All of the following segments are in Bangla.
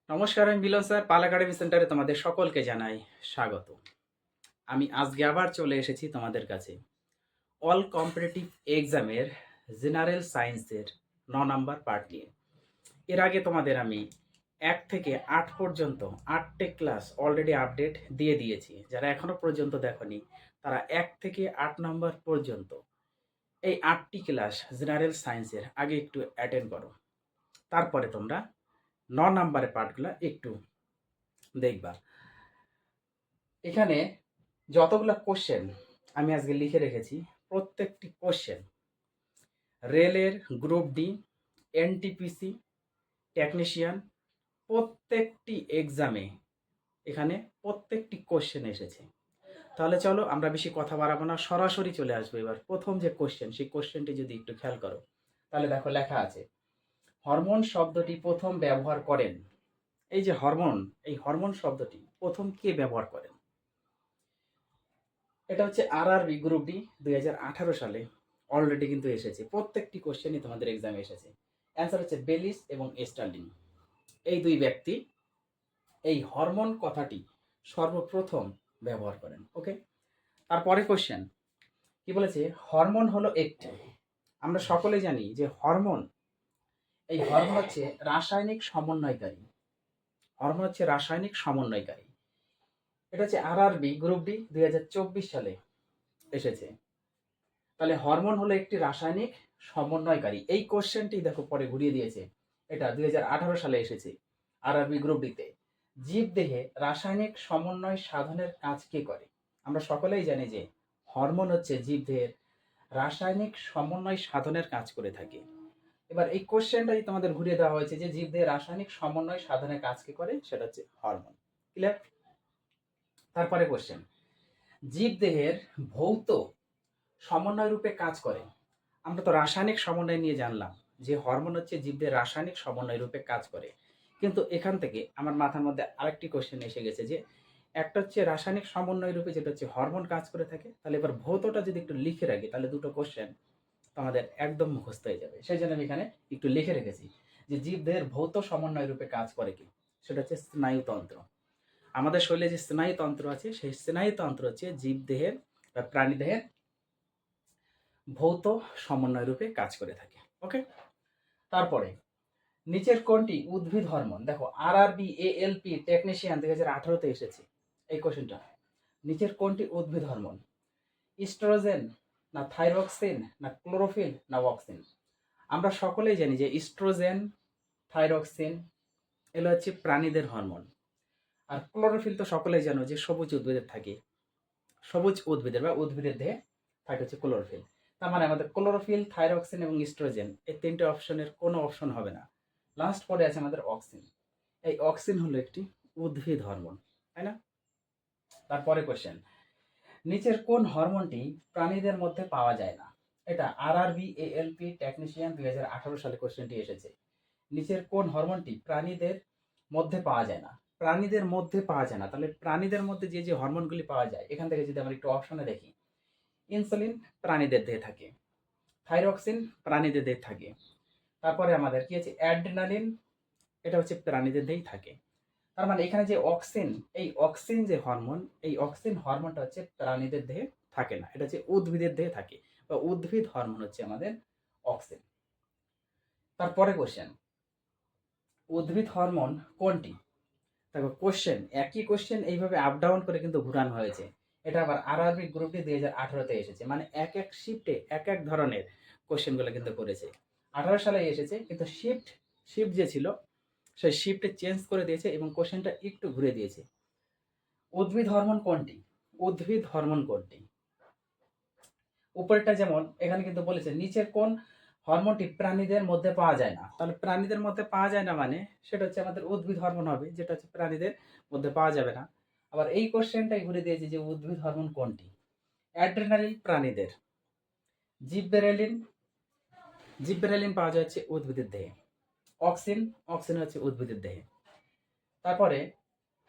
নমস্কার, আমি মিলন স্যার। পাল একাডেমি সেন্টারে তোমাদের সকলকে জানাই স্বাগত। আমি আজকে আবার চলে এসেছি তোমাদের কাছে অল কম্পিটিটিভ এক্সামের জেনারেল সায়েন্সের ৯ নাম্বার পার্ট নিয়ে। এর আগে তোমাদের আমি ১ থেকে ৮ পর্যন্ত ৮টে ক্লাস অলরেডি আপডেট দিয়ে দিয়েছি। যারা এখনও পর্যন্ত দেখনি তারা ১ থেকে ৮ নাম্বার পর্যন্ত এই ৮টি ক্লাস জেনারেল সায়েন্সের আগে একটু অ্যাটেন্ড করো। তারপরে তোমরা ৯ নাম্বারের পার্টগুলো একটু দেখবা। এখানে যতগুলো কোশ্চেন আমি আজকে লিখে রেখেছি, প্রত্যেকটি কোশ্চেন রেলের গ্রুপ ডি, এনটিপিসি, টেকনিশিয়ান প্রত্যেকটি এক্সামে এখানে প্রত্যেকটি কোশ্চেন এসেছে। তাহলে চলো আমরা বেশি কথা বাড়াবো না, সরাসরি চলে আসবো। এবার প্রথম যে কোশ্চেন, সেই কোশ্চেনটি যদি একটু খেয়াল করো তাহলে দেখো লেখা আছে হরমোন শব্দটি প্রথম ব্যবহার করেন। এই যে হরমোন, এই হরমোন শব্দটি প্রথম কে ব্যবহার করেন? এটা হচ্ছে RRB গ্রুপ ডি 2018 সালে অলরেডি কিন্তু এসেছে। প্রত্যেকটি কোশ্চেনই তোমাদের এক্সামে এসেছে। অ্যান্সার হচ্ছে বেলিস এবং স্টার্লিং। এই দুই ব্যক্তি এই হরমোন কথাটি সর্বপ্রথম ব্যবহার করেন। ওকে, তারপরে কোশ্চেন কি বলেছে? হরমোন হলো একটি, আমরা সকলেই জানি যে হরমোন, এই হরমোন হচ্ছে রাসায়নিক সমন্বয়কারী। হরমোন হচ্ছে রাসায়নিক সমন্বয়কারী। এটা হচ্ছে RRB গ্রুপ ডি 2024 সালে এসেছে। তাহলে হরমোন হলো একটি রাসায়নিক সমন্বয়কারী। এই কোশ্চেনটি দেখো পরে ঘুরিয়ে দিয়েছে, এটা 2018 সালে এসেছে RRB গ্রুপ ডিতে। জীবদেহে রাসায়নিক সমন্বয় সাধনের কাজ কে করে? আমরা সকলেই জানি যে হরমোন হচ্ছে জীবদেহের রাসায়নিক সমন্বয় সাধনের কাজ করে থাকে। এবার এই কোশ্চেনটাই তোমাদের ঘুরিয়ে দেওয়া হয়েছে যে জীবদেহের রাসায়নিক সমন্বয় সাধনের কাজ কে করে, সেটা হচ্ছে হরমোন। ক্লিয়ার? তারপরে কোশ্চেন, জীবদেহের ভৌত সমন্বয় রূপে কাজ করে। আমরা তো রাসায়নিক সমন্বয় নিয়ে জানলাম যে হরমোন হচ্ছে জীবদের রাসায়নিক সমন্বয় রূপে কাজ করে, কিন্তু এখান থেকে আমার মাথার মধ্যে আরেকটি কোশ্চেন এসে গেছে যে একটা হচ্ছে রাসায়নিক সমন্বয় রূপে যেটা হচ্ছে হরমোন কাজ করে থাকে, তাহলে এবার ভৌতটা যদি একটু লিখে রাখি তাহলে দুটো কোশ্চেন আমাদের একদম মুখস্থ হয়ে যাবে। সেই জন্য আমি এখানে একটু লিখে রেখেছি যে জীবদেহের ভৌত সমন্বয় রূপে কাজ করে কি, সেটা হচ্ছে স্নায়ুতন্ত্র। আমাদের শরীরে যে স্নায়ুতন্ত্র আছে সেই স্নায়ুতন্ত্র হচ্ছে জীবদেহের বা প্রাণীদেহের ভৌত সমন্বয় রূপে কাজ করে থাকে। ওকে, তারপরে নিচের কোনটি উদ্ভিদ হরমোন? দেখো RRB ALP টেকনিশিয়ান 2018-তে এসেছে এই কোশ্চেনটা। নিচের কোনটি উদ্ভিদ হরমোন? ইস্ট্রোজেন, না থাইরক্সিন, না ক্লোরোফিল, না অক্সিন? আমরা সকলেই জানি যে ইস্ট্রোজেন, থাইরক্সিন এগুলো হচ্ছে প্রাণীদের হরমোন। আর ক্লোরোফিল তো সকলেই জানো যে সবুজ উদ্ভিদের থাকে, সবুজ উদ্ভিদের বা উদ্ভিদের দেহে থাকে হচ্ছে ক্লোরোফিল। তার মানে আমাদের ক্লোরোফিল, থাইরক্সিন এবং ইস্ট্রোজেন এই তিনটে অপশনের কোনো অপশন হবে না। লাস্ট পরে আছে আমাদের অক্সিন। এই অক্সিন হলো একটি উদ্ভিদ হরমোন, তাই না? তারপরে কোশ্চেন, নিচের কোন হরমোনটি প্রাণীদের মধ্যে পাওয়া যায় না? এটা RRB ALP টেকনিশিয়ান 2018 সালে কোশ্চেনটি এসেছে। নিচের কোন হরমোনটি প্রাণীদের মধ্যে পাওয়া যায় না? প্রাণীদের মধ্যে পাওয়া যায় না, তাহলে প্রাণীদের মধ্যে যে যে হরমোনগুলি পাওয়া যায় এখান থেকে যদি আমরা একটু অপশনে দেখি, ইনসুলিন প্রাণীদের দেহে থাকে, থাইরক্সিন প্রাণীদের দেহে থাকে, তারপরে আমাদের কি আছে অ্যাড্রিনালিন, এটা হচ্ছে প্রাণীদের দেহেই থাকে। তার মানে এখানে যে অক্সিন, এই অক্সিন যে হরমোন, এই অক্সিন হরমোনটা হচ্ছে প্রাণীদের দেহে থাকে না, এটা হচ্ছে উদ্ভিদের দেহে থাকে, বা উদ্ভিদ হরমোন হচ্ছে আমাদের অক্সিন। তারপরে কোশ্চেন, উদ্ভিদ হরমোন কোনটি? দেখো কোশ্চেন, একই কোশ্চেন এইভাবে আপ ডাউন করে কিন্তু ঘুরানো হয়েছে। এটা আবার RRB গ্রুপ ডি 2018-তে এসেছে, মানে এক এক শিফটে এক এক ধরনের কোশ্চেনগুলো কিন্তু করেছে। 18 সালে এসেছে, কিন্তু শিফট শিফট যে ছিল সেই শিফটে চেঞ্জ করে দিয়েছে এবং কোশ্চেনটা একটু ঘুরে দিয়েছে। উদ্ভিদ হরমোন কোনটি? উদ্ভিদ হরমোন কোনটি? উপরেরটা যেমন এখানে কিন্তু বলেছে নিচের কোন হরমোনটি প্রাণীদের মধ্যে পাওয়া যায় না, তাহলে প্রাণীদের মধ্যে পাওয়া যায় না মানে সেটা হচ্ছে আমাদের উদ্ভিদ হরমোন হবে, যেটা হচ্ছে প্রাণীদের মধ্যে পাওয়া যাবে না। আবার এই কোশ্চেনটাই ঘুরে দিয়েছে যে উদ্ভিদ হরমোন কোনটি? অ্যাড্রেনালিন প্রাণীদের, জিববেরেলিন, জিববেরেলিন পাওয়া যাচ্ছে উদ্ভিদের দেহে, অক্সিন, অক্সিন হচ্ছে উদ্ভিদের দেহে। তারপরে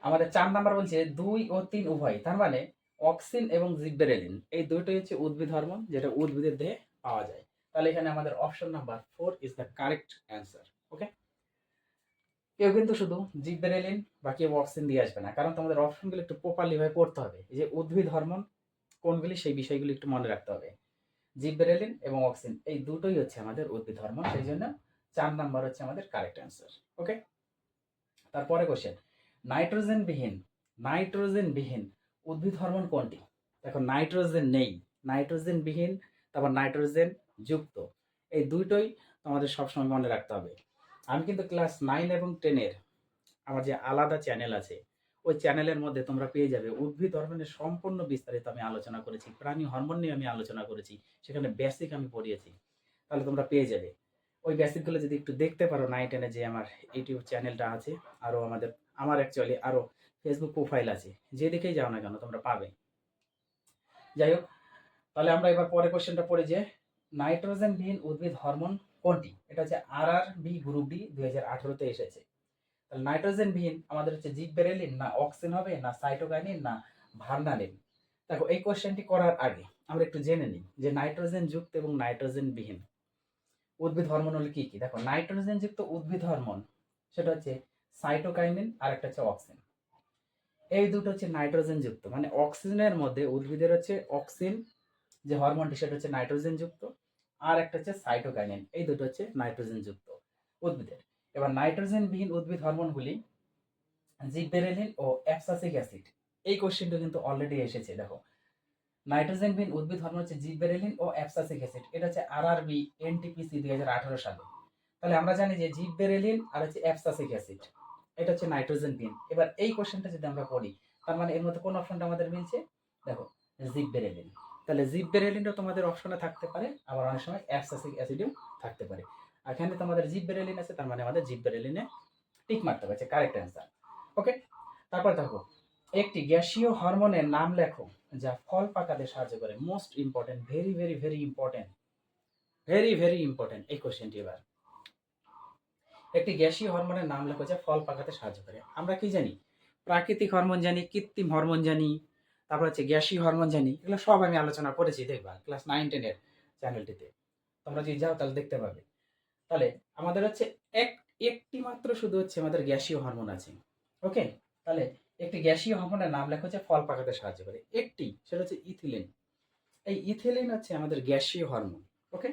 আমাদের 4 নাম্বার বলছে 2 ও 3 উভয়, তার মানে অক্সিন এবং জিববেরেলিন এই দুটোই হচ্ছে উদ্ভিদ হরমোন, যেটা উদ্ভিদের দেহে পাওয়া যায়। তাহলে এখানে আমাদের option number 4 is the correct answer. Okay, কেউ কিন্তু শুধু জিবরেলিন বা কেউ অক্সিন দিয়ে আসবে না, কারণ তোমাদের অপশনগুলো একটু প্রপারলি ভাবে পড়তে হবে। এই যে উদ্ভিদ হরমোন কোনগুলি সেই বিষয়গুলি একটু মনে রাখতে হবে। জিবরেলিন এবং অক্সিন এই দুটোই হচ্ছে আমাদের উদ্ভিদ হরমোন, সেই জন্য 4 নাম্বার হচ্ছে আমাদের কারেক্ট অ্যান্সার। ওকে, তারপরে কোশ্চেন, নাইট্রোজেন বিহীন উদ্ভিদ হরমোন কোনটি? দেখো নাইট্রোজেন নেই, নাইট্রোজেন বিহীন, তারপর নাইট্রোজেন যুক্ত, এই দুইটোই তোমাদের সবসময় মনে রাখতে হবে। আমি কিন্তু ক্লাস 9 এবং 10-এর আমার যে আলাদা চ্যানেল আছে, ওই চ্যানেলের মধ্যে তোমরা পেয়ে যাবে উদ্ভিদ হরমোনের সম্পূর্ণ বিস্তারিত আমি আলোচনা করেছি, প্রাণী হরমোন নিয়ে আমি আলোচনা করেছি, সেখানে বেসিক আমি পড়িয়েছি, তাহলে তোমরা পেয়ে যাবে। ওই বেসিকগুলো যদি একটু দেখতে পারো 9-10-এ যে আমার ইউটিউব চ্যানেলটা আছে, আরও আমার অ্যাকচুয়ালি আরও ফেসবুক প্রোফাইল আছে, যেদিকেই যাও না কেন তোমরা পাবে। যাই হোক, তাহলে আমরা এবার পরের কোশ্চেনটা পড়ি যে নাইট্রোজেনবিহীন উদ্ভিদ হরমোন কোনটি? এটা হচ্ছে RRB গ্রুপ ডি 2018-তে এসেছে। তাহলে নাইট্রোজেনবিহীন আমাদের হচ্ছে জিবরেলিন না অক্সিন হবে না সাইটোকাইনিন না ভার্নালিন? দেখো এই কোশ্চেনটি করার আগে আমরা একটু জেনে নিই যে নাইট্রোজেন যুক্ত এবং নাইট্রোজেন বিহীন উদ্ভিদ হরমোন হলো কি কি। দেখো নাইট্রোজেন যুক্ত উদ্ভিদ হরমোন সেটা হচ্ছে সাইটোকাইনিন আর একটা হচ্ছে অক্সিন। এই দুটো হচ্ছে নাইট্রোজেন যুক্ত, মানে অক্সিজেনের মধ্যে উদ্ভিদের হচ্ছে অক্সিন যে হরমোনটি সেটা হচ্ছে নাইট্রোজেন যুক্ত, আর একটা হচ্ছে সাইটোকাইনিন, এই দুটো হচ্ছে নাইট্রোজেন যুক্ত উদ্ভিদের। এবার নাইট্রোজেন বিহীন উদ্ভিদ হরমোনগুলি জিবরেলিন ও অ্যাবসাসিক অ্যাসিড। এই কোশ্চেনটা কিন্তু অলরেডি এসেছে। দেখো নাইট্রোজেনবিহীন উদ্ভিদ হরমোন হচ্ছে জিবরেলিন ও অ্যাবসাসিক অ্যাসিড, এটা হচ্ছে RRB NTPC 2018 সালে। তাহলে আমরা জানি যে জিবরেলিন আর হচ্ছে অ্যাবসাসিক অ্যাসিড, এটা হচ্ছে নাইট্রোজেন বিহীন। এবার এই কোশ্চেনটা যদি আমরা পড়ি, তার মানে এর মধ্যে কোন অপশনটা আমাদের মিলছে? দেখো জিবরেলিন। তাহলে জিবরেলিনও তোমাদের অপশনে থাকতে পারে, আবার অনেক সময় অ্যাবসাসিক অ্যাসিডও থাকতে পারে। আর এখানে তোমাদের জিবরেলিন আছে, তার মানে আমাদের জিবরেলিনে টিক মারতে হবে, কারেক্ট অ্যান্সার। ওকে, তারপর দেখো একটি গ্যাসীয় হরমোনের নাম লেখো যা ফল পাকাতে সাহায্য করে। Most important, very very very important, very very important এই কোশ্চেনটি। এবার একটি গ্যাসীয় হরমোনের নাম লেখো যা ফল পাকাতে সাহায্য করে। আমরা কি জানি? প্রাকৃতিক হরমোন জানি, কৃত্রিম হরমোন জানি, তারপর হচ্ছে গ্যাসীয় হরমোন জানি, এগুলো সব আমি আলোচনা করেছি, দেখবা ক্লাস 9-10-এর চ্যানেলটিতে তোমরা যদি যাও তাহলে দেখতে পাবে। তাহলে আমাদের হচ্ছে একটি মাত্র শুধু হচ্ছে আমাদের গ্যাসীয় হরমোন আছে। ওকে, তাহলে একটি গ্যাসীয় হরমোনের নাম লেখা হচ্ছে ফল পাকাতে সাহায্য করে, একটি, সেটা হচ্ছে ইথিলিন। এই ইথিলিন হচ্ছে আমাদের গ্যাসীয় হরমোন। ওকে,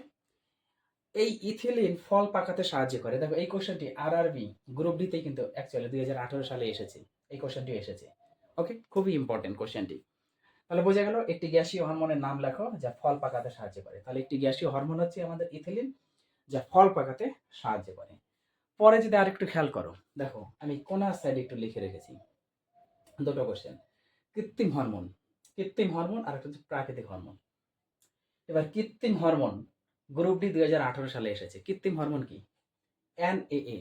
এই ইথিলিন ফল পাকাতে সাহায্য করে। দেখো এই কোশ্চেনটি RRB গ্রুপ ডিতেই কিন্তু অ্যাকচুয়ালি 2018 সালে এসেছে, এই কোশ্চেনটি এসেছে। ওকে, খুবই ইম্পর্টেন্ট কোশ্চেনটি। তাহলে বোঝা গেল একটি গ্যাসীয় হরমোনের নাম লেখো যা ফল পাকাতে সাহায্য করে। তাহলে একটি গ্যাসীয় হরমোন হচ্ছে আমাদের ইথিলিন, যা ফল পাকাতে সাহায্য করে। পরে যদি আরেকটু খেয়াল করো, দেখো আমি কোনার সাইডে একটু লিখে রেখেছি দুটো কোশ্চেন, কৃত্রিম হরমোন, কৃত্রিম হরমোন আর একটা হচ্ছে প্রাকৃতিক হরমোন। এবার কৃত্রিম হরমোন গ্রুপ ডি 2018 সালে এসেছে। কৃত্রিম হরমোন কি? NAA,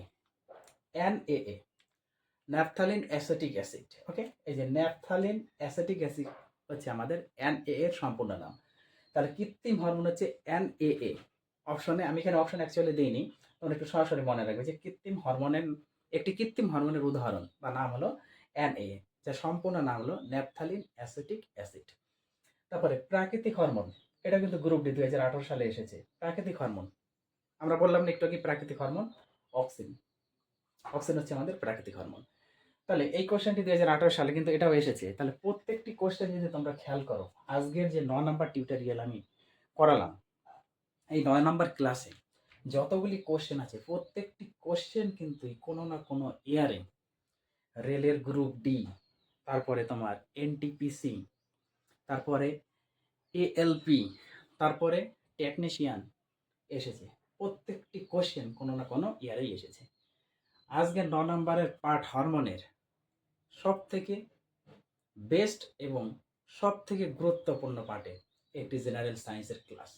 NAA, naphthalene acetic acid. Okay, এই যে ন্যাপথালিন অ্যাসেটিক অ্যাসিড হচ্ছে আমাদের NAA এর সম্পূর্ণ নাম। তাহলে কৃত্রিম হরমোন হচ্ছে NAA। অপশনে আমি এখানে অপশন অ্যাকচুয়ালি দিইনি, তোমরা একটু সরাসরি মনে রাখবে যে কৃত্রিম হরমোনের একটি কৃত্রিম হরমোনের উদাহরণ বা নাম হলো NAA, যার সম্পূর্ণ নাম হলো ন্যাপথালিন অ্যাসেটিক অ্যাসিড। তারপরে প্রাকৃতিক হরমোন, এটা কিন্তু গ্রুপ ডি 2018 সালে এসেছে। প্রাকৃতিক হরমোন আমরা বললাম না একটু কি প্রাকৃতিক হরমোন অক্সিন, অক্সিন হচ্ছে আমাদের প্রাকৃতিক হরমোন। তাহলে এই কোশ্চেনটি 2018 সালে কিন্তু এটাও এসেছে। তাহলে প্রত্যেকটি কোশ্চেন যদি তোমরা খেয়াল করো, আজকের যে 9 নাম্বার টিউটোরিয়াল আমি করালাম, এই 9 নাম্বার ক্লাসে যতগুলি কোশ্চেন আছে প্রত্যেকটি কোশ্চেন কিন্তু কোনো না কোনো ইয়ারে রেলের গ্রুপ ডি, তারপরে তোমার NTPC, তারপরে ALP, তারপরে টেকনিশিয়ান এসেছে। প্রত্যেকটি কোশ্চেন কোনো না কোনো ইয়ারেই এসেছে। আজকের 9 নম্বরের পার্ট হরমোনের সব থেকে বেস্ট এবং সব থেকে গুরুত্বপূর্ণ পার্টে একটি জেনারেল সায়েন্সের ক্লাস।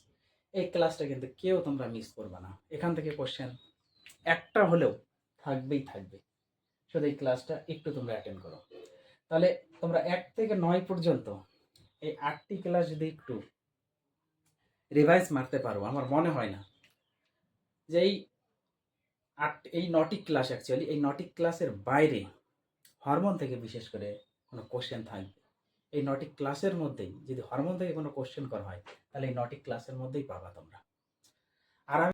এই ক্লাসটা কিন্তু কেউ তোমরা মিস করবে না, এখান থেকে কোশ্চেন একটা হলেও থাকবেই থাকবে। শুধু এই ক্লাসটা একটু তোমরা অ্যাটেন্ড করো, তাহলে তোমরা 1 থেকে 9 পর্যন্ত এই 8টি ক্লাস যদি একটু রিভাইজ মারতে পারো, আমার মনে হয় না যে এই 9টি ক্লাস অ্যাকচুয়ালি এই 9টি ক্লাসের বাইরে হরমোন থেকে বিশেষ করে কোনো কোশ্চেন থাকবে। এই 9টি ক্লাসের মধ্যেই যদি হরমোন থেকে কোনো কোশ্চেন করা হয়, তাহলে এই 9টি ক্লাসের মধ্যেই পাবা তোমরা। আর